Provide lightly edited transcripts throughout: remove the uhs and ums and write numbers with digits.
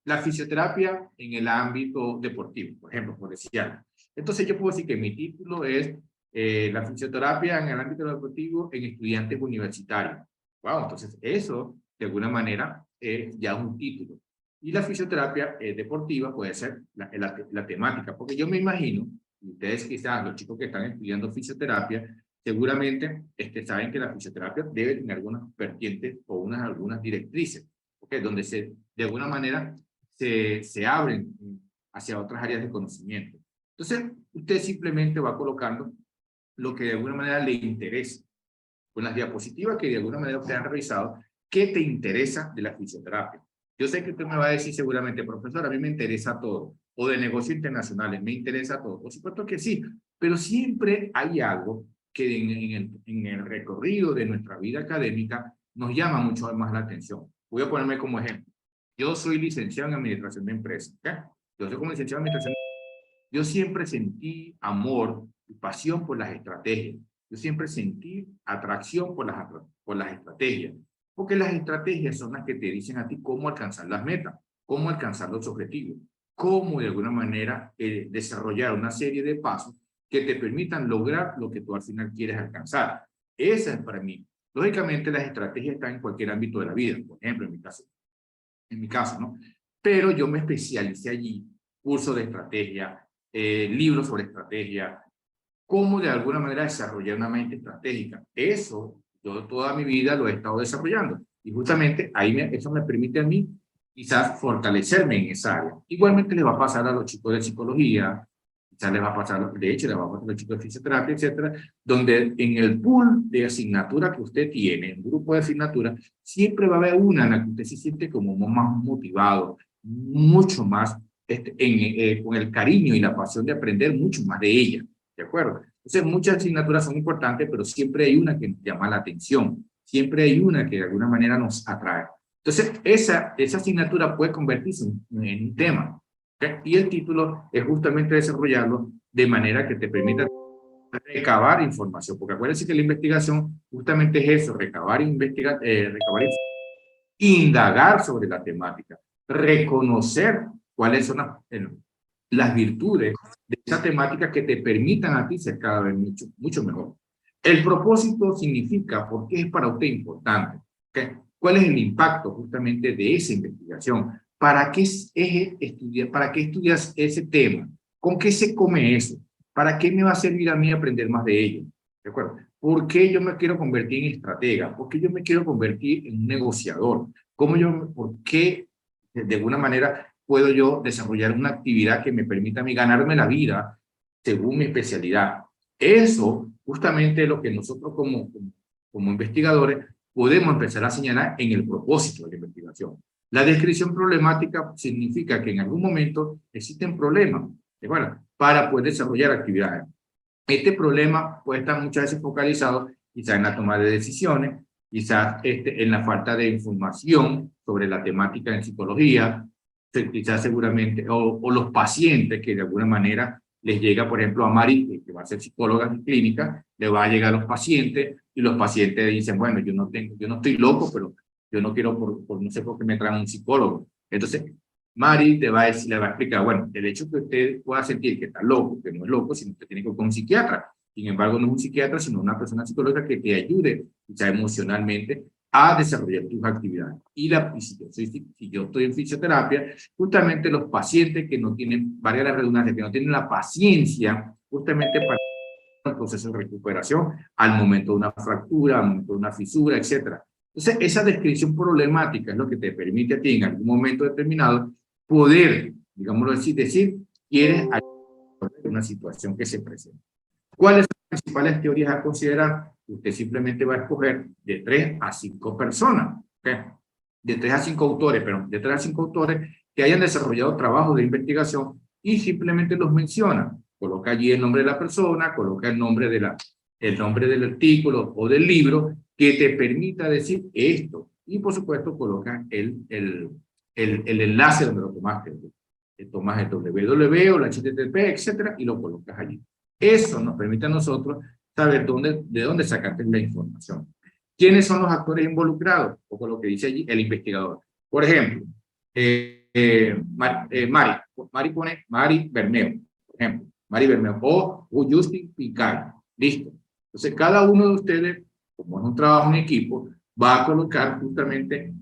la fisioterapia en el ámbito deportivo, por ejemplo, por decir algo. Entonces yo puedo decir que mi título es la fisioterapia en el ámbito deportivo en estudiantes universitarios. Wow, entonces eso, de alguna manera, es ya un título. Y la fisioterapia deportiva puede ser la temática, porque yo me imagino, y ustedes quizás, los chicos que están estudiando fisioterapia, seguramente saben que la fisioterapia debe tener algunas vertientes o algunas directrices, ¿okay? Donde de alguna manera se abren hacia otras áreas de conocimiento. Entonces, usted simplemente va colocando lo que de alguna manera le interesa. Con las diapositivas que de alguna manera ustedes han revisado, ¿qué te interesa de la fisioterapia? Yo sé que usted me va a decir seguramente, profesor, a mí me interesa todo, o de negocios internacionales, me interesa todo. Por supuesto que sí, pero siempre hay algo que en el recorrido de nuestra vida académica nos llama mucho más la atención. Voy a ponerme como ejemplo. Yo soy licenciado en Administración de Empresas. ¿Okay? Yo soy como licenciado en Administración. Yo siempre sentí amor y pasión por las estrategias. Yo siempre sentí atracción por las estrategias. Porque las estrategias son las que te dicen a ti cómo alcanzar las metas, cómo alcanzar los objetivos, cómo de alguna manera desarrollar una serie de pasos que te permitan lograr lo que tú al final quieres alcanzar. Esa es para mí. Lógicamente las estrategias están en cualquier ámbito de la vida, por ejemplo, en mi caso, ¿no? Pero yo me especialicé allí, curso de estrategia, libros sobre estrategia, cómo de alguna manera desarrollar una mente estratégica. Eso yo toda mi vida lo he estado desarrollando. Y justamente ahí eso me permite a mí quizás fortalecerme en esa área. Igualmente le va a pasar a los chicos de psicología, quizás les va a pasar, de hecho, le va a pasar a los chicos de fisioterapia, etcétera, donde en el pool de asignatura que usted tiene, un grupo de asignaturas, siempre va a haber una en la que usted se siente como más motivado, mucho más con el cariño y la pasión de aprender mucho más de ella. ¿De acuerdo? Entonces, muchas asignaturas son importantes, pero siempre hay una que nos llama la atención. Siempre hay una que de alguna manera nos atrae. Entonces, esa asignatura puede convertirse en un tema. ¿Okay? Y el título es justamente desarrollarlo de manera que te permita recabar información. Porque acuérdense que la investigación justamente es eso, recabar información, indagar sobre la temática, reconocer cuáles son las virtudes de esa temática que te permitan a ti ser cada vez mucho mejor. El propósito significa por qué es para usted importante. ¿Okay? ¿Cuál es el impacto justamente de esa investigación? ¿Para qué para qué estudias ese tema? ¿Con qué se come eso? ¿Para qué me va a servir a mí aprender más de ello? ¿De acuerdo? ¿Por qué yo me quiero convertir en estratega? ¿Por qué yo me quiero convertir en un negociador? ¿Por qué de alguna manera puedo yo desarrollar una actividad que me permita a mí ganarme la vida según mi especialidad? Eso justamente es lo que nosotros como investigadores podemos empezar a señalar en el propósito de la investigación. La descripción problemática significa que en algún momento existen problemas, ¿de acuerdo? Para poder desarrollar actividades. Este problema puede estar muchas veces focalizado quizás en la toma de decisiones, quizás en la falta de información sobre la temática en psicología, quizás seguramente, o los pacientes que de alguna manera les llega, por ejemplo, a Mari, que va a ser psicóloga clínica, le va a llegar a los pacientes y los pacientes dicen, bueno, yo no estoy loco, pero yo no quiero, no sé por qué me traen un psicólogo. Entonces, Mari le va a explicar, bueno, el hecho que usted pueda sentir que está loco, que no es loco, sino que tiene que ir con un psiquiatra. Sin embargo, no es un psiquiatra, sino una persona psicológica que te ayude, quizá emocionalmente, a desarrollar tus actividades. Si yo estoy en fisioterapia, justamente los pacientes que no tienen, valga la redundancia, que no tienen la paciencia, justamente para el proceso de recuperación, al momento de una fractura, al momento de una fisura, etcétera. Entonces, esa descripción problemática es lo que te permite a ti en algún momento determinado poder, digámoslo así, decir, quieres ayudar en una situación que se presenta. ¿Cuáles son las principales teorías a considerar? Usted simplemente va a escoger de 3 a 5 personas, ¿okay? De 3 a 5 autores, pero de 3 a 5 autores que hayan desarrollado trabajos de investigación y simplemente los menciona. Coloca allí el nombre de la persona, coloca el nombre del artículo o del libro que te permita decir esto. Y por supuesto coloca el enlace donde lo tomaste. Tomas el www o la http, etcétera, y lo colocas allí. Eso nos permite a nosotros saber de dónde sacaste la información. ¿Quiénes son los actores involucrados? Un poco lo que dice allí el investigador. Por ejemplo, Mari pone Mari Bermeo, por ejemplo, Mari Bermeo, o Justin Picard, listo. Entonces, cada uno de ustedes, como es un trabajo en equipo, va a colocar justamente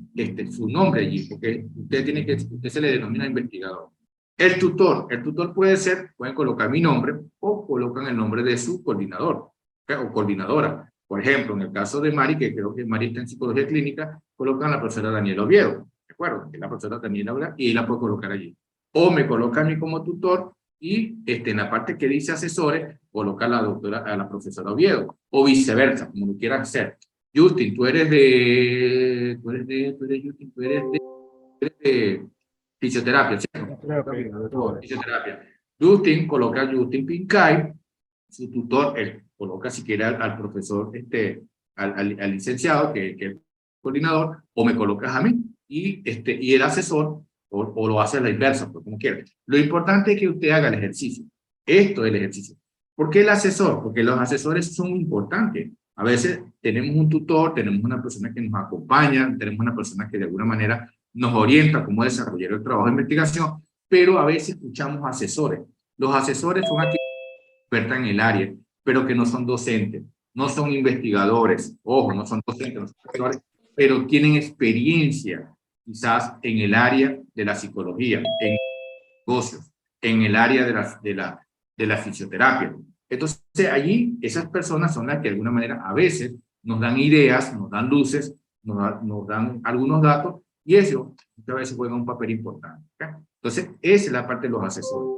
su nombre allí, porque usted se le denomina investigador. El tutor puede ser, pueden colocar mi nombre o colocan el nombre de su coordinador, ¿okay? O coordinadora. Por ejemplo, en el caso de Mari, que creo que Mari está en psicología clínica, colocan a la profesora Daniela Oviedo, ¿de acuerdo? Que es la profesora Daniela Oviedo y la puedo colocar allí. O me coloca a mí como tutor y en la parte que dice asesores, coloca a la doctora, a la profesora Oviedo, o viceversa, como lo quieras hacer. Justin, tú eres de fisioterapia, ¿cierto? Fisioterapia. Justin coloca a Justin Pincay, su tutor, él coloca si quiere al profesor, al licenciado, que es el coordinador, o me colocas a mí, y el asesor, o lo hace a la inversa, pues, como quieras. Lo importante es que usted haga el ejercicio. Esto es el ejercicio. ¿Por qué el asesor? Porque los asesores son importantes. A veces tenemos un tutor, tenemos una persona que nos acompaña, tenemos una persona que de alguna manera nos orienta cómo desarrollar el trabajo de investigación, pero a veces escuchamos asesores. Los asesores son aquellos que expertan en el área, pero que no son docentes, no son investigadores, ojo, no son docentes, no son investigadores, pero tienen experiencia quizás en el área de la psicología, en negocios, en el área de la fisioterapia. Entonces, allí esas personas son las que de alguna manera a veces nos dan ideas, nos dan luces, nos dan algunos datos, y eso muchas veces juega un papel importante. ¿Okay? Entonces, esa es la parte de los asesores.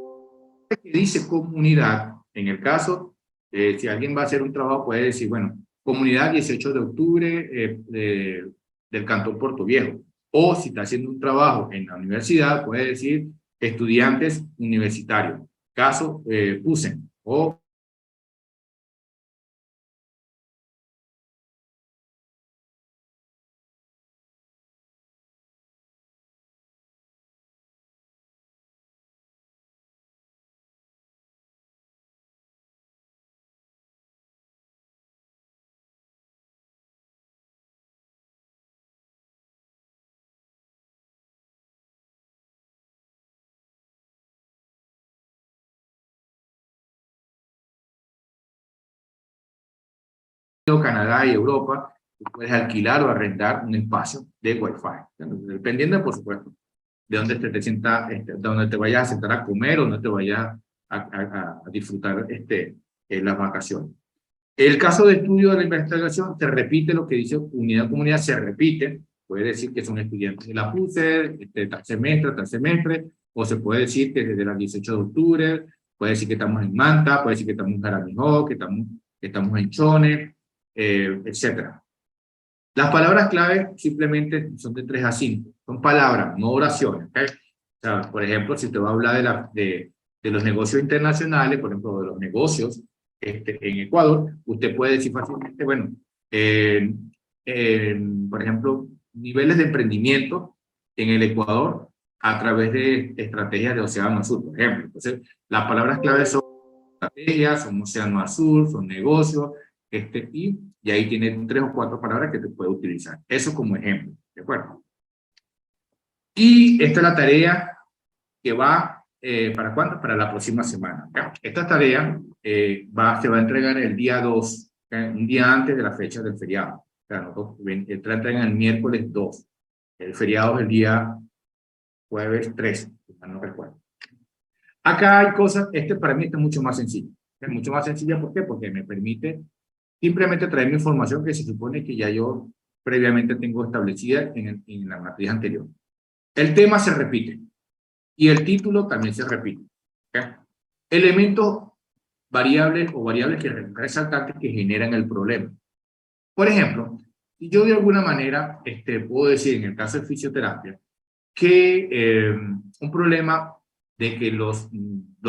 Que dice comunidad, en el caso, si alguien va a hacer un trabajo, puede decir, bueno, comunidad 18 de octubre del Cantón Puerto Viejo. O si está haciendo un trabajo en la universidad, puede decir estudiantes universitarios. Caso PUSEN o Canadá y Europa, tú puedes alquilar o arrendar un espacio de Wi-Fi, dependiendo, por supuesto, de dónde te sientas, donde te vayas a sentar a comer o no te vayas a disfrutar las vacaciones. El caso de estudio de la investigación se repite lo que dice unidad comunidad, se repite, puede decir que son estudiantes de la PUCE, tal semestre, o se puede decir que desde el 18 de octubre, puede decir que estamos en Manta, puede decir que estamos en Jaramillo, que estamos en Chone, etcétera. Las palabras clave simplemente son de 3 a 5. Son palabras, no oraciones. ¿Okay? O sea, por ejemplo, si te va a hablar de los negocios internacionales, por ejemplo, de los negocios en Ecuador, usted puede decir fácilmente, bueno, por ejemplo, niveles de emprendimiento en el Ecuador a través de estrategias de Océano Azul, por ejemplo. Entonces, las palabras clave son estrategias, son Océano Azul, son negocios, y ahí tiene 3 o 4 palabras que te puede utilizar. Eso como ejemplo, ¿de acuerdo? Y esta es la tarea que va, ¿para cuándo? Para la próxima semana. ¿Ya? Esta tarea se va a entregar el día 2, un día antes de la fecha del feriado. O sea, nosotros entregan el miércoles 2. El feriado es el día jueves 3, no recuerdo. Acá hay cosas, para mí está mucho más sencillo. Es mucho más sencilla, ¿por qué? Porque me permite simplemente traerme información que se supone que ya yo previamente tengo establecida en la materia anterior. El tema se repite y el título también se repite. ¿Okay? Elementos variables o variables resaltantes que generan el problema. Por ejemplo, si yo de alguna manera puedo decir en el caso de fisioterapia que un problema de que los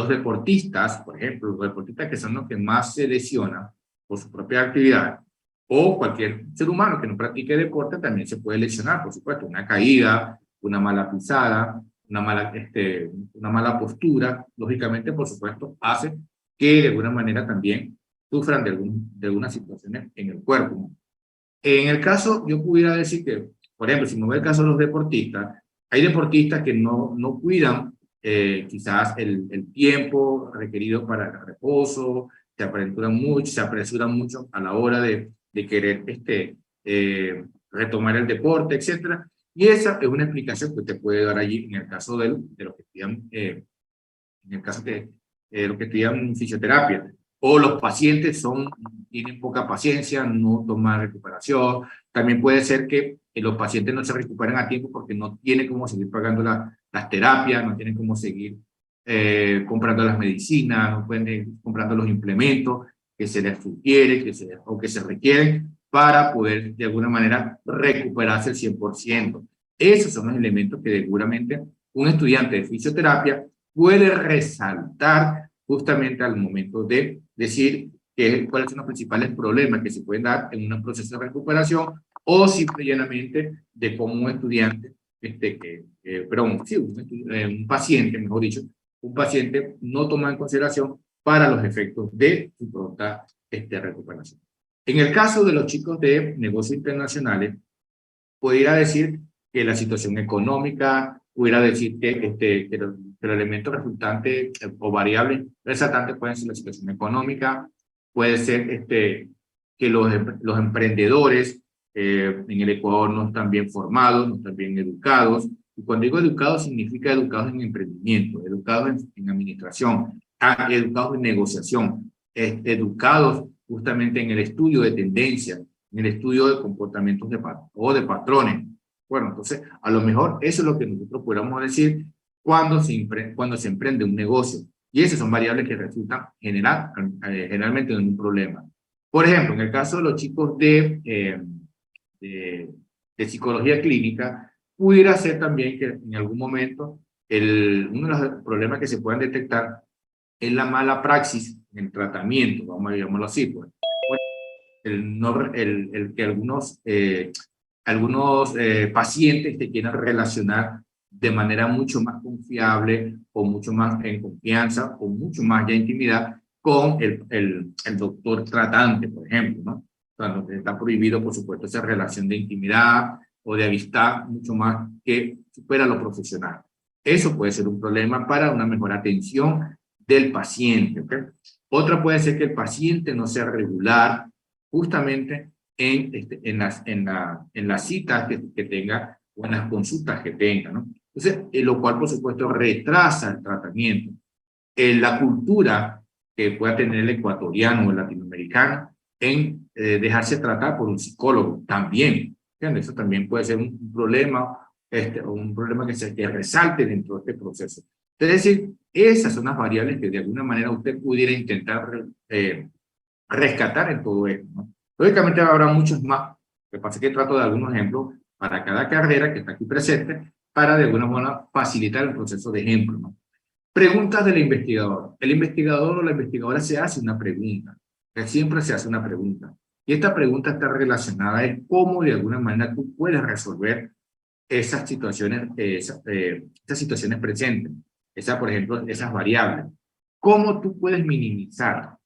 deportistas, por ejemplo, los deportistas que son los que más se lesionan por su propia actividad, o cualquier ser humano que no practique deporte también se puede lesionar, por supuesto, una caída, una mala pisada, una mala postura, lógicamente, por supuesto, hace que de alguna manera también sufran de algunas situaciones en el cuerpo. En el caso, yo pudiera decir que, por ejemplo, si me voy al caso de los deportistas, Hay deportistas que no cuidan quizás el tiempo requerido para el reposo, se apresuran mucho a la hora de querer retomar el deporte, etcétera. Y esa es una explicación que te puede dar allí en el caso de los que estudian, en el caso de los que estudian fisioterapia. O los pacientes tienen poca paciencia, no toman recuperación. También puede ser que los pacientes no se recuperen a tiempo porque no tienen cómo seguir pagando las terapias, no tienen cómo seguir comprando las medicinas, no pueden ir comprando los implementos que se les sugiere o que se requieren para poder de alguna manera recuperarse el 100%. Esos son los elementos que seguramente un estudiante de fisioterapia puede resaltar justamente al momento de decir cuáles son los principales problemas que se pueden dar en un proceso de recuperación o simple y llanamente de cómo un estudiante, un paciente, mejor dicho, un paciente no toma en consideración para los efectos de su pronta recuperación. En el caso de los chicos de negocios internacionales, pudiera decir que la situación económica, pudiera decir que los elementos resultantes o variables resaltantes pueden ser la situación económica, puede ser que los emprendedores en el Ecuador no están bien formados, no están bien educados. Y cuando digo educados, significa educados en emprendimiento, educados en administración, educados en negociación, educados justamente en el estudio de tendencias, en el estudio de comportamientos o de patrones. Bueno, entonces, a lo mejor eso es lo que nosotros podríamos decir cuando se emprende un negocio. Y esas son variables que resultan generalmente en un problema. Por ejemplo, en el caso de los chicos de psicología clínica, pudiera ser también que en algún momento uno de los problemas que se puedan detectar es la mala praxis en el tratamiento, vamos a llamarlo así, pues. El que algunos pacientes te quieran relacionar de manera mucho más confiable o mucho más en confianza o mucho más ya intimidad con el doctor tratante, por ejemplo, ¿no? O sea, está prohibido, por supuesto, esa relación de intimidad o de amistad mucho más que supera lo profesional. Eso puede ser un problema para una mejor atención del paciente, ¿ok? Otra puede ser que el paciente no sea regular justamente en las citas que tenga o en las consultas que tenga, ¿no? Entonces, lo cual, por supuesto, retrasa el tratamiento. La cultura que pueda tener el ecuatoriano o el latinoamericano en dejarse tratar por un psicólogo también. ¿Entiendes? Eso también puede ser un problema, un problema que resalte dentro de este proceso. Es decir, esas son las variables que de alguna manera usted pudiera intentar rescatar en todo esto, ¿no? Lógicamente habrá muchos más. Lo que pasa es que trato de algunos ejemplos para cada carrera que está aquí presente para de alguna manera facilitar el proceso de ejemplo, ¿no? Preguntas del investigador. El investigador o la investigadora se hace una pregunta, que siempre se hace una pregunta. Y esta pregunta está relacionada en cómo de alguna manera tú puedes resolver esas situaciones, esas situaciones presentes. Por ejemplo, esas variables. ¿Cómo tú puedes minimizar?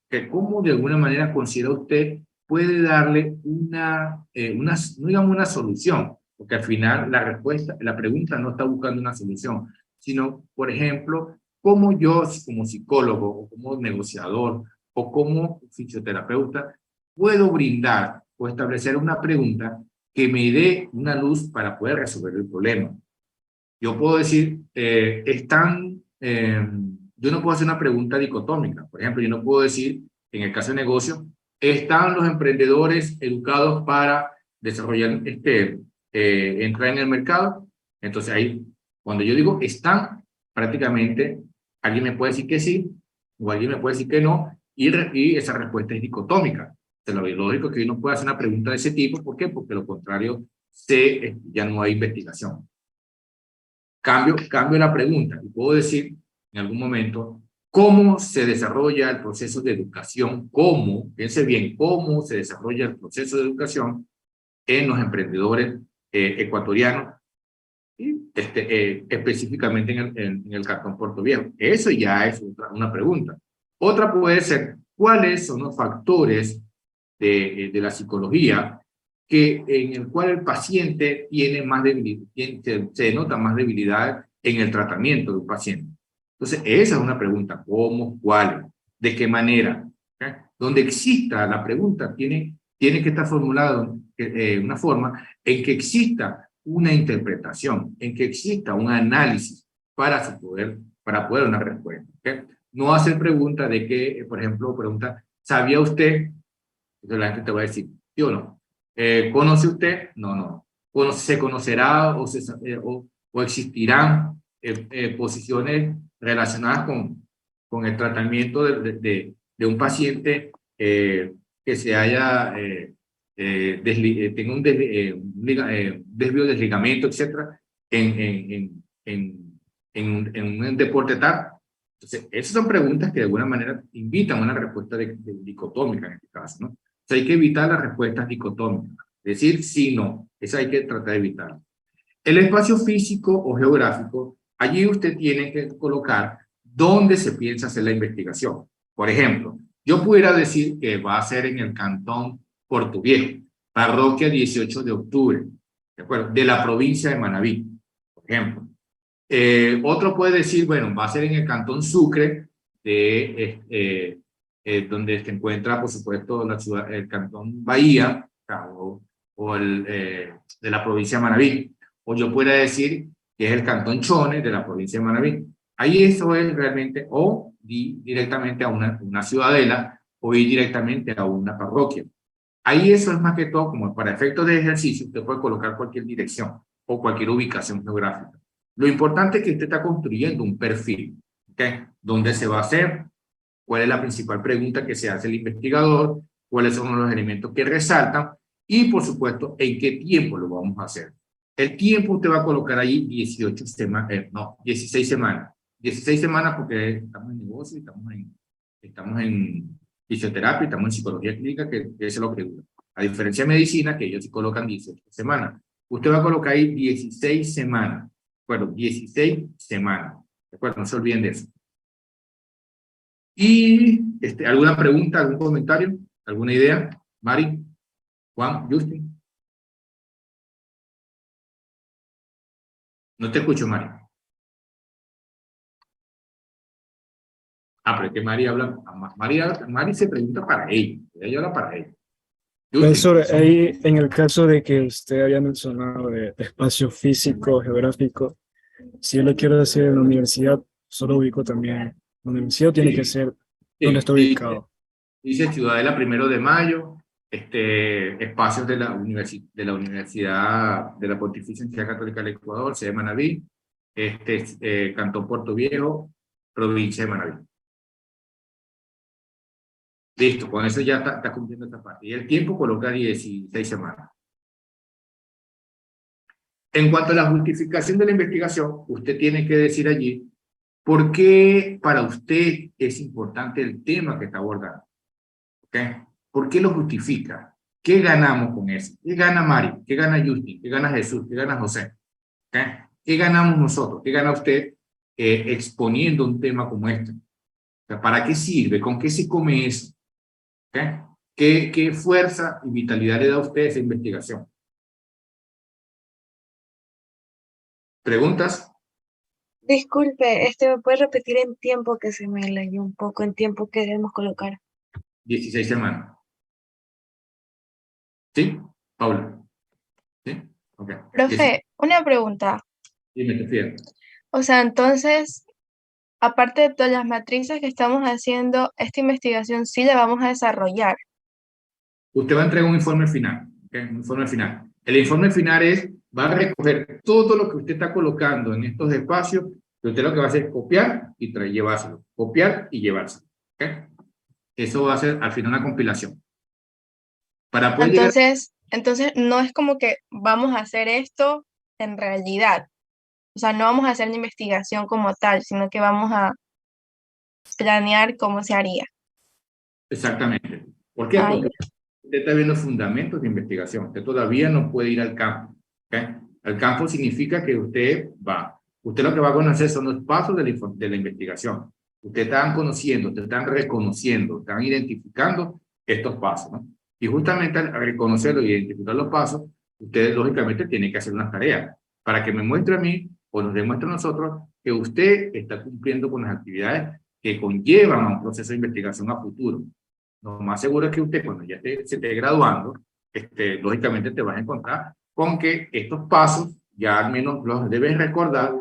Que cómo de alguna manera considera usted puede darle no digamos una solución, porque al final la pregunta no está buscando una solución, sino, por ejemplo, cómo yo como psicólogo o como negociador o como fisioterapeuta puedo brindar o establecer una pregunta que me dé una luz para poder resolver el problema. Yo puedo decir, yo no puedo hacer una pregunta dicotómica. Por ejemplo, yo no puedo decir, en el caso de negocio, ¿están los emprendedores educados para desarrollar, entrar en el mercado? Entonces ahí, cuando yo digo están, prácticamente alguien me puede decir que sí, o alguien me puede decir que no, y esa respuesta es dicotómica. Lo lógico es que yo no pueda hacer una pregunta de ese tipo. ¿Por qué? Porque lo contrario, ya no hay investigación. Cambio la pregunta y puedo decir en algún momento cómo se desarrolla el proceso de educación, piense bien, cómo se desarrolla el proceso de educación en los emprendedores ecuatorianos y específicamente en el Cantón Puerto Viejo. Eso ya es una pregunta. Otra puede ser, ¿cuáles son los factores de la psicología en el cual el paciente tiene más debilidad, se denota más debilidad en el tratamiento del paciente. Entonces, esa es una pregunta: ¿cómo, cuál, de qué manera? ¿Okay? Donde exista la pregunta, tiene que estar formulada una forma en que exista una interpretación, en que exista un análisis para poder dar una respuesta. ¿Okay? No hacer preguntas de que, por ejemplo, pregunta: ¿sabía usted? Entonces la gente te va a decir, ¿sí o no? ¿Conoce usted? No, no. ¿Se conocerá o existirán posiciones relacionadas con el tratamiento de un paciente que se haya, tenga un desvío del ligamento, etcétera, en un deporte tal? Entonces, esas son preguntas que de alguna manera invitan a una respuesta dicotómica en este caso, ¿no? O sea, hay que evitar las respuestas dicotómicas. Decir sí, no. Eso hay que tratar de evitar. El espacio físico o geográfico, allí usted tiene que colocar dónde se piensa hacer la investigación. Por ejemplo, yo pudiera decir que va a ser en el cantón Puerto Viejo, parroquia 18 de octubre, ¿de acuerdo? De la provincia de Manabí, por ejemplo. Otro puede decir, bueno, va a ser en el cantón Sucre, donde se encuentra, por supuesto, el cantón Bahía, o de la provincia de Manabí. O yo pueda decir que es el cantón Chone, de la provincia de Manabí. Ahí eso es realmente, o ir directamente a una ciudadela, o ir directamente a una parroquia. Ahí eso es más que todo, como para efectos de ejercicio, usted puede colocar cualquier dirección o cualquier ubicación geográfica. Lo importante es que usted está construyendo un perfil, ¿okay? ¿Dónde se va a hacer? ¿Cuál es la principal pregunta que se hace el investigador? ¿Cuáles son los elementos que resaltan? Y, por supuesto, ¿en qué tiempo lo vamos a hacer? El tiempo usted va a colocar ahí 18 semanas, no, 16 semanas. 16 semanas porque estamos en negocio, estamos en fisioterapia, estamos en psicología clínica, que eso es lo que dura. A diferencia de medicina, que ellos sí colocan 18 semanas. Usted va a colocar ahí 16 semanas. Bueno, 16 semanas. ¿De acuerdo? No se olviden de eso. Y ¿alguna pregunta, algún comentario, alguna idea? Mari, Juan, Justin. No te escucho, Mari. Pero es que Mari habla, Mari se pregunta para ella habla para ella. Profesor, ahí en el caso de que usted había mencionado de espacio físico, geográfico, si yo lo quiero hacer en la universidad, solo ubico también. La universidad tiene que ser donde está ubicado. Dice Ciudadela 1 de Mayo, espacios de la Universidad de la Pontificia Universidad Católica del Ecuador, sede de Manabí, Cantón Puerto Viejo, provincia de Manabí. Listo, con eso ya está cumpliendo esta parte. Y el tiempo coloca 16 semanas. En cuanto a la justificación de la investigación, usted tiene que decir allí por qué para usted es importante el tema que está abordando. ¿Okay? ¿Por qué lo justifica? ¿Qué ganamos con eso? ¿Qué gana Mari? ¿Qué gana Justin? ¿Qué gana Jesús? ¿Qué gana José? ¿Okay? ¿Qué ganamos nosotros? ¿Qué gana usted exponiendo un tema como este? O sea, ¿para qué sirve? ¿Con qué se come eso? ¿Okay? ¿Qué fuerza y vitalidad le da a usted esa investigación? ¿Preguntas? Disculpe, ¿me puede repetir en tiempo que se me leyó un poco en tiempo que debemos colocar? 16 semanas. ¿Sí? Paula. ¿Sí? Ok. Profe, una pregunta. Dime, te fío. O sea, entonces, aparte de todas las matrices que estamos haciendo, esta investigación sí la vamos a desarrollar. Usted va a entregar un informe final. ¿Okay? Un informe final. El informe final va a recoger todo lo que usted está colocando en estos espacios, que usted lo que va a hacer es copiar y llevárselo. Copiar y llevárselo. ¿Okay? Eso va a ser al final una compilación. Para poder llegar... Entonces no es como que vamos a hacer esto en realidad. O sea, no vamos a hacer la investigación como tal, sino que vamos a planear cómo se haría. Exactamente. ¿Por qué? Porque usted está viendo fundamentos de investigación. Usted todavía no puede ir al campo. ¿Okay? Al campo significa que usted va. Usted lo que va a conocer son los pasos de la investigación. Usted está conociendo, usted está reconociendo, están identificando estos pasos, ¿no? Y justamente al reconocerlo y identificar los pasos, ustedes lógicamente tienen que hacer unas tareas para que me muestre a mí o nos demuestre a nosotros que usted está cumpliendo con las actividades que conllevan a un proceso de investigación a futuro. Lo más seguro es que usted cuando ya se esté graduando, lógicamente te vas a encontrar con que estos pasos ya al menos los debes recordar,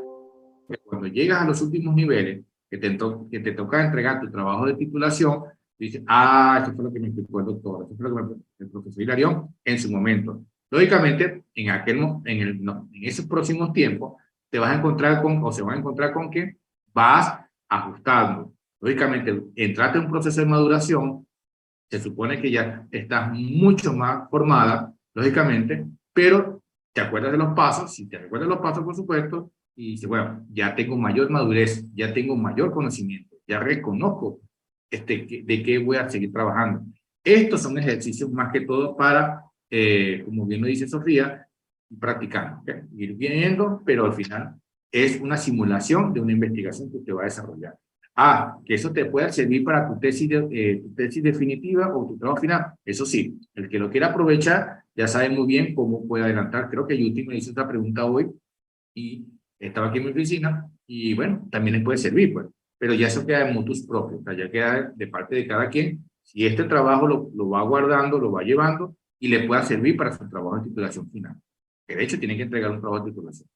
que cuando llegas a los últimos niveles, que te toca entregar tu trabajo de titulación, dices, ah, esto fue lo que me explicó el doctor, esto fue lo que me explicó el profesor Hilarión en su momento. Lógicamente, en esos próximos tiempos, te vas a encontrar con, o se van a encontrar con que vas ajustando. Lógicamente, entraste en un proceso de maduración, se supone que ya estás mucho más formada, lógicamente, pero te acuerdas de los pasos, si te recuerdas los pasos, por supuesto, y dices, bueno, ya tengo mayor madurez, ya tengo mayor conocimiento, ya reconozco de qué voy a seguir trabajando. Estos son ejercicios más que todo para, como bien lo dice Sofía, practicando, ¿okay? Ir viendo, pero al final es una simulación de una investigación que usted va a desarrollar. Ah, que eso te pueda servir para tu tesis definitiva o tu trabajo final. Eso sí, el que lo quiera aprovechar ya sabe muy bien cómo puede adelantar. Creo que Yuti me hizo esta pregunta hoy y estaba aquí en mi oficina y bueno, también les puede servir, pues. Pero ya eso queda en mutus propios, o sea, ya queda de parte de cada quien. Si este trabajo lo va guardando, lo va llevando y le pueda servir para su trabajo de titulación final. Que de hecho tiene que entregar un trabajo de titulación.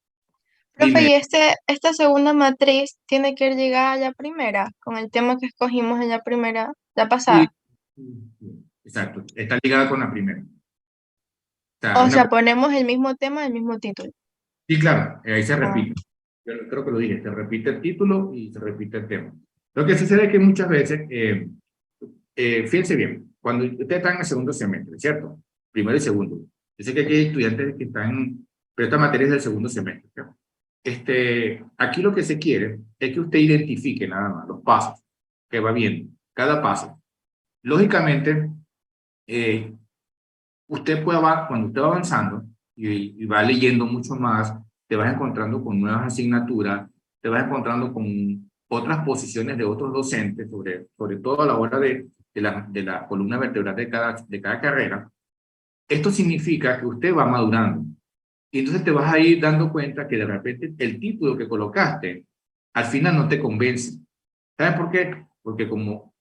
Profe, Dime. ¿y esta segunda matriz tiene que ir llegada a la primera, con el tema que escogimos en la primera, la Sí, pasada? exacto, está ligada con la primera. Sea, O sea, ponemos el mismo tema, el mismo título. sí, claro, ahí se Ah, repite. Yo creo que lo dije, se repite el título y se repite el tema. Lo que sucede es que muchas veces, fíjense bien, cuando ustedes están en el segundo semestre, ¿cierto? Primero y segundo. Yo sé que aquí hay estudiantes que están, pero esta materia es del segundo semestre, ¿cierto? Aquí lo que se quiere es que usted identifique nada más los pasos que va viendo, cada paso. Lógicamente, eh, usted puede, cuando usted va avanzando y va leyendo mucho más, te vas encontrando con nuevas asignaturas, te vas encontrando con otras posiciones de otros docentes, sobre todo a la hora de la columna vertebral de cada carrera. Esto significa que usted va madurando. Y entonces te vas a ir dando cuenta que de repente el título que colocaste al final no te convence. ¿Sabes por qué? Porque como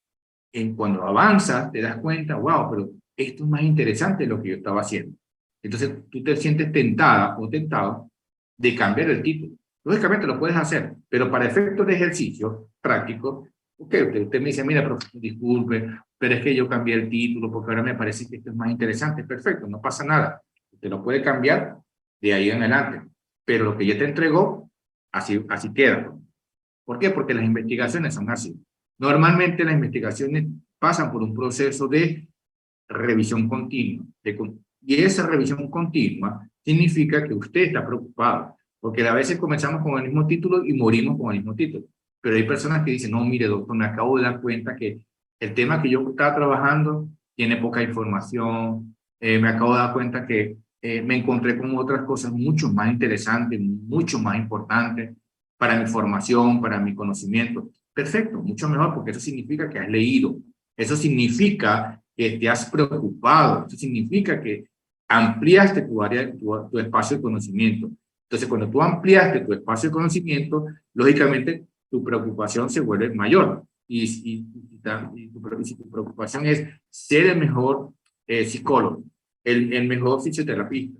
cuando avanzas te das cuenta, wow, pero esto es más interesante de lo que yo estaba haciendo. Entonces tú te sientes tentada o tentado de cambiar el título. Lógicamente lo puedes hacer, pero para efectos de ejercicio práctico, usted me dice, mira, profesor, disculpe, pero es que yo cambié el título porque ahora me parece que esto es más interesante. Perfecto, no pasa nada. Usted lo puede cambiar de ahí en adelante. Pero lo que ya te entregó, así queda. ¿Por qué? Porque las investigaciones son así. Normalmente las investigaciones pasan por un proceso de revisión continua. Y esa revisión continua significa que usted está preocupado, porque a veces comenzamos con el mismo título y morimos con el mismo título. Pero hay personas que dicen, no, mire, doctor, me acabo de dar cuenta que el tema que yo estaba trabajando tiene poca información, me acabo de dar cuenta que me encontré con otras cosas mucho más interesantes, mucho más importantes para mi formación, para mi conocimiento. Perfecto, mucho mejor, porque eso significa que has leído, eso significa que te has preocupado, eso significa que ampliaste tu área, tu espacio de conocimiento. Entonces, cuando tú ampliaste tu espacio de conocimiento, lógicamente tu preocupación se vuelve mayor. Si tu preocupación es ser el mejor psicólogo, el mejor fisioterapista,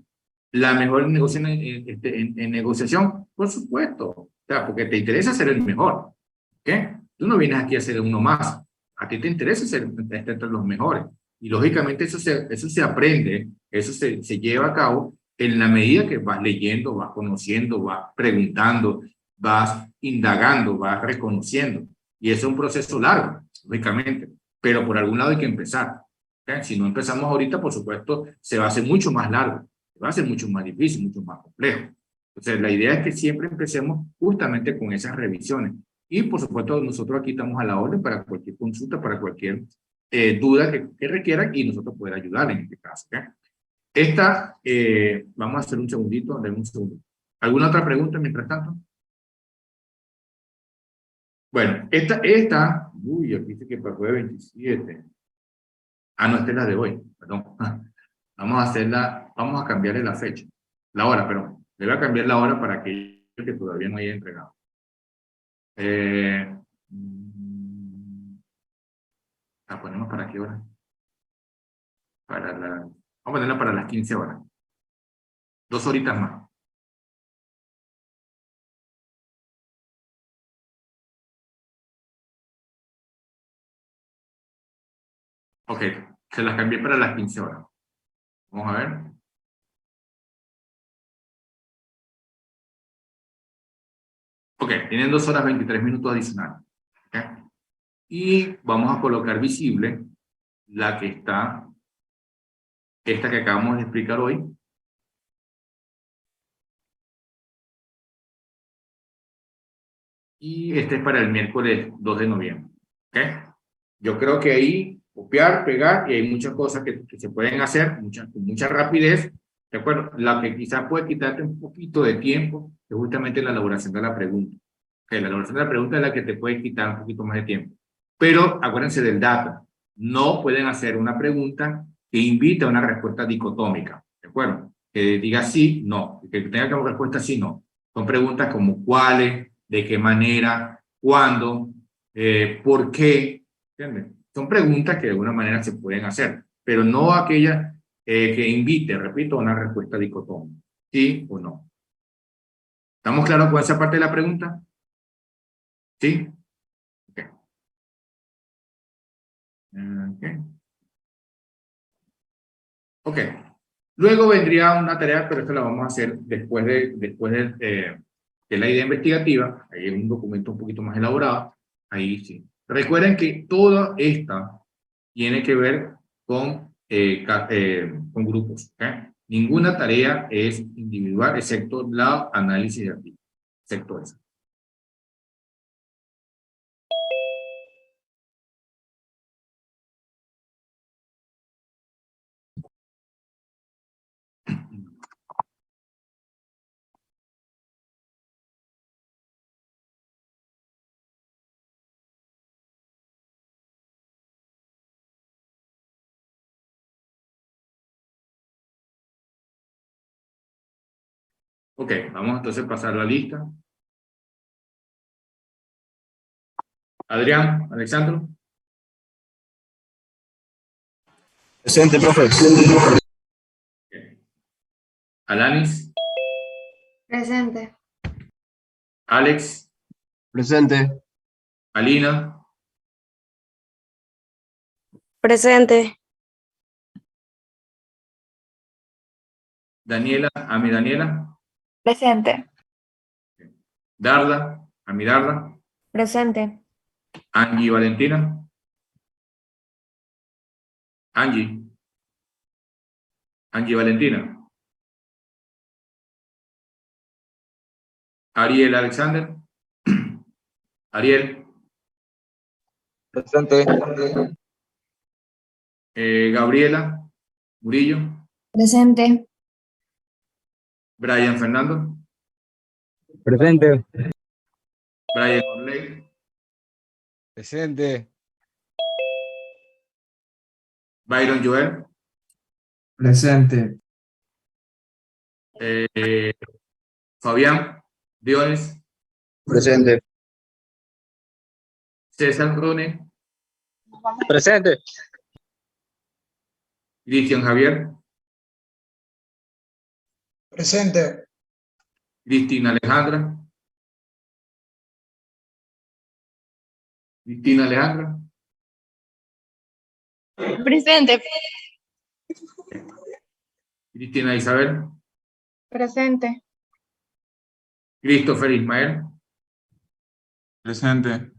la mejor en negociación, por supuesto, o sea, porque te interesa ser el mejor. ¿Okay? Tú no vienes aquí a ser uno más. A ti te interesa estar entre los mejores. Y lógicamente eso se aprende, eso se lleva a cabo en la medida que vas leyendo, vas conociendo, vas preguntando, vas indagando, vas reconociendo. Y eso es un proceso largo, lógicamente. Pero por algún lado hay que empezar. ¿Okay? Si no empezamos ahorita, por supuesto, se va a hacer mucho más largo, se va a hacer mucho más difícil, mucho más complejo. Entonces, la idea es que siempre empecemos justamente con esas revisiones. Y por supuesto, nosotros aquí estamos a la orden para cualquier consulta, para cualquier duda que requieran y nosotros poder ayudar en este caso. ¿Okay? Vamos a hacer un segundito, denme un segundo. ¿Alguna otra pregunta mientras tanto? Bueno, uy, aquí dice que para el jueves 27. Ah, no, esta es la de hoy, perdón. Vamos a cambiarle la fecha. La hora, pero le voy a cambiar la hora para que todavía no haya entregado. ¿La ponemos para qué hora? Vamos a ponerla para las 15 horas. 2 horitas más. Ok, se las cambié para las 15 horas. Vamos a ver. Ok, tienen 2 horas 23 minutos adicionales. ¿Okay? Y vamos a colocar visible la que está, esta que acabamos de explicar hoy. Y este es para el miércoles 2 de noviembre. ¿Okay? Yo creo que ahí copiar, pegar, y hay muchas cosas que se pueden hacer con mucha rapidez. ¿De acuerdo? La que quizás puede quitarte un poquito de tiempo es justamente la elaboración de la pregunta. Okay, la elaboración de la pregunta es la que te puede quitar un poquito más de tiempo. Pero acuérdense del dato. No pueden hacer una pregunta que invite a una respuesta dicotómica. ¿De acuerdo? Que diga sí, no. Que tenga como respuesta sí, no. Son preguntas como cuáles, de qué manera, cuándo, por qué. ¿Entiendes? Son preguntas que de alguna manera se pueden hacer, pero no aquellas que invite, repito, a una respuesta dicotómica. ¿Sí o no? ¿Estamos claros con esa parte de la pregunta? ¿Sí? Ok. Okay. Ok. Luego vendría una tarea, pero esta la vamos a hacer después de la idea investigativa. Ahí es un documento un poquito más elaborado. Ahí sí. Recuerden que toda esta tiene que ver con grupos. ¿Okay? Ninguna tarea es individual, excepto la análisis de artículos. Excepto esa. Ok, vamos entonces a pasar la lista. Adrián, Alexandro. Presente, profe. Okay. Alanis. Presente. Alex. Presente. Alina. Presente. Daniela, Ami Daniela. Presente. Darla, Ami Darla. Presente. Angie Valentina. Angie. Angie Valentina. Ariel Alexander. Ariel. Presente. Gabriela Murillo. Presente. Brian Fernando. Presente. Brian Orley. Presente. Byron Joel. Presente. Fabián Dionis. Presente. César Rune. Presente. Cristian Javier. Presente. Cristina Alejandra. Cristina Alejandra. Presente. Cristina Isabel. Presente. Christopher Ismael. Presente.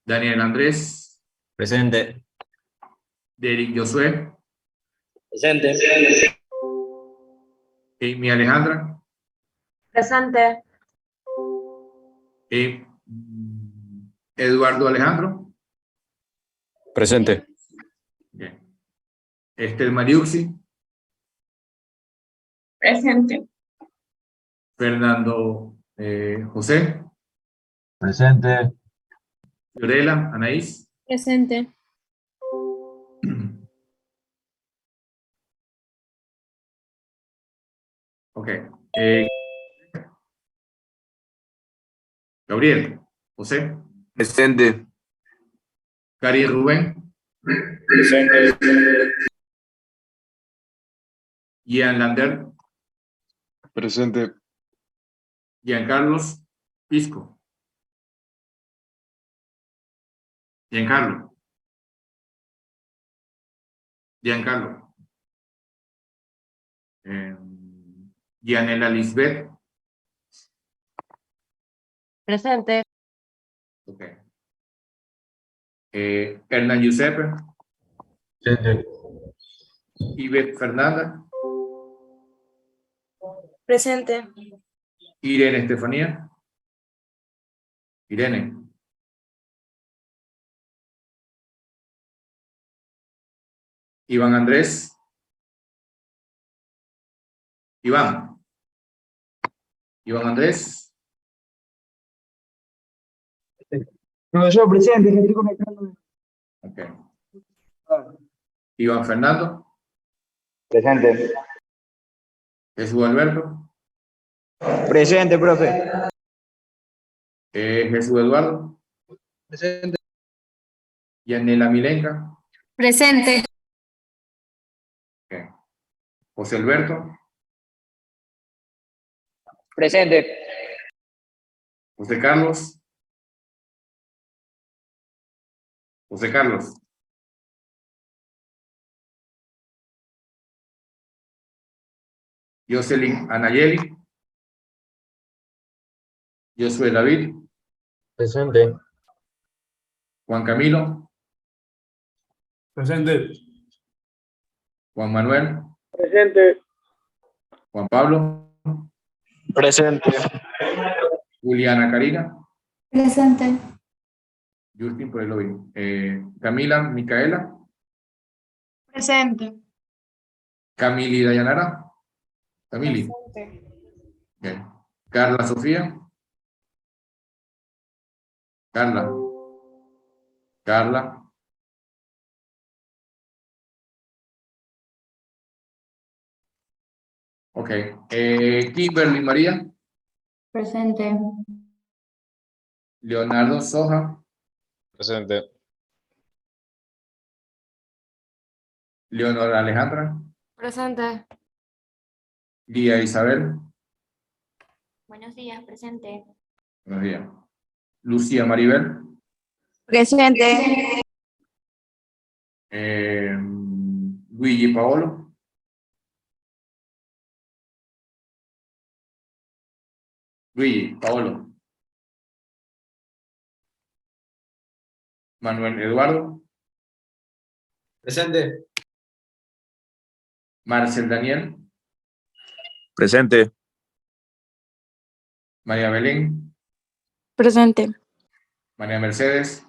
Daniel Andrés. Presente. Derek Josué. Presente. Amy Alejandra. Presente. Eduardo Alejandro. Presente. Bien. Estel Mariuxi. Presente. Fernando José. Presente. Fiorella Anaís. Presente. Ok. Gabriel, José, Presente. Cari Rubén, Presente. Ian Lander, Presente. Giancarlos Pisco. Giancarlo. Giancarlo. Gianela Lisbeth. Presente. Ok. Hernán Giuseppe. Presente. Ivette Fernanda. Presente. Irene Estefanía. Irene. Iván Andrés. Iván. Iván Andrés. Profesor, presente, que estoy conectando. Ok. Iván Fernando. Presente. Jesús Alberto. Presente, profe. Jesús Eduardo. Presente. Yanela Milenka. Presente. Ok. José Alberto. Presente. José Carlos. José Carlos. Jocelyn Anayeli. Josué David. Presente. Juan Camilo. Presente. Juan Manuel. Presente. Juan Pablo. Presente. Juliana Karina. Presente. Justin por el lobby. Camila Micaela. Presente. Camili Dayanara. Camili. Ok. Carla Sofía. Carla. Carla. Ok. Kimberly María. Presente. Leonardo Soja. Presente. Leonora Alejandra. Presente. Lía Isabel. Buenos días, presente. Buenos días. Lucía Maribel. Presente. Luigi Paolo. Luigi Paolo. Manuel Eduardo. Presente. Marcel Daniel. Presente. María Belén. Presente. María Mercedes.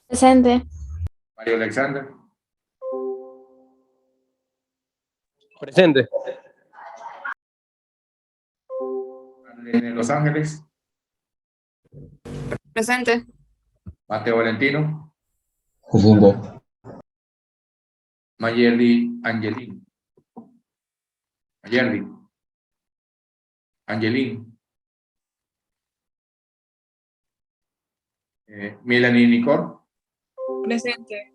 Presente. Mario Alexander. Presente. Marlene Los Ángeles. Presente. Mateo Valentino. Presente. Mayerly Angelín. Mayerly. Angelín. Melanie Nicole. Presente.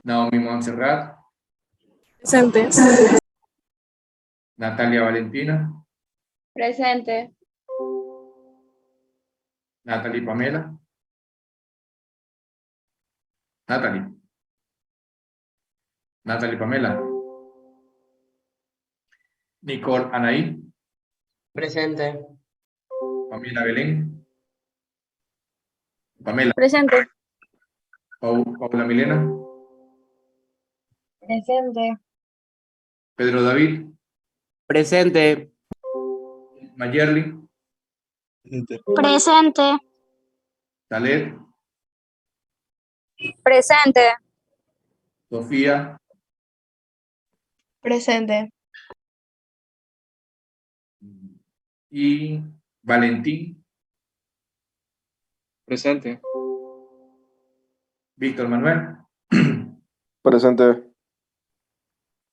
Naomi Montserrat. Presente. Natalia Valentina. Presente. Natalie Pamela. Natalie. Natalie Pamela. Nicole Anaí. Presente. Pamela Belén. Pamela. Presente. Paula Milena. Presente. Pedro David. Presente. Mayerly. Presente. Talet. Presente. Sofía. Presente. Y Valentín. Presente. Víctor Manuel. Presente.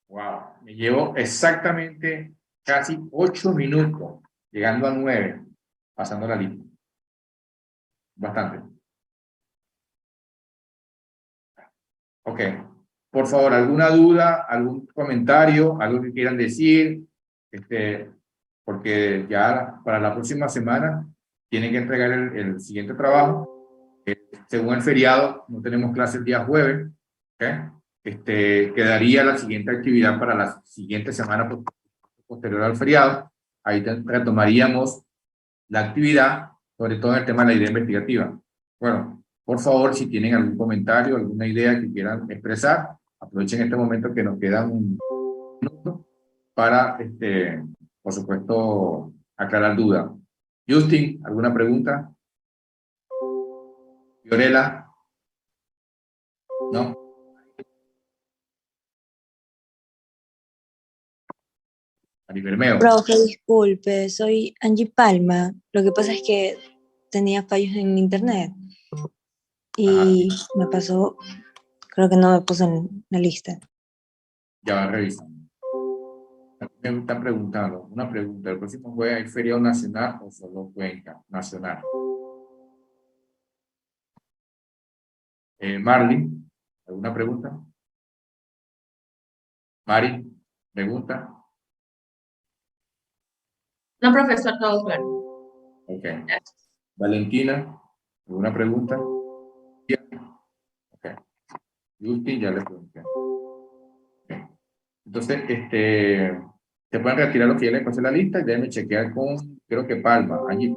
Wow, me llevo exactamente casi 8 minutos, llegando a 9, pasando la lista. Bastante. Ok. Por favor, ¿alguna duda, algún comentario, algo que quieran decir? Porque ya para la próxima semana tienen que entregar el siguiente trabajo. Según el feriado, no tenemos clase el día jueves. ¿Okay? Quedaría la siguiente actividad para la siguiente semana posterior al feriado. Ahí retomaríamos la actividad, sobre todo en el tema de la idea investigativa. Bueno, por favor, si tienen algún comentario, alguna idea que quieran expresar, aprovechen este momento que nos quedan un minuto para, por supuesto, aclarar dudas. Justin, ¿alguna pregunta? Fiorella, ¿no? Ari Bermeo. Profe, disculpe, soy Angie Palma. Lo que pasa es que tenía fallos en mi internet y me pasó, creo que no me puse en la lista. Ya va a revisar. Me están preguntando, una pregunta, ¿el próximo jueves hay feriado nacional o solo Cuenca nacional? Marlin, ¿alguna pregunta? Mari, ¿pregunta? No, profesor, todo claro. Ok. Valentina, ¿alguna pregunta? Ok. Justin, ya le pregunté. Okay. Entonces, se pueden retirar lo que ya les pasé la lista y déjenme chequear con, creo que Palma, allí.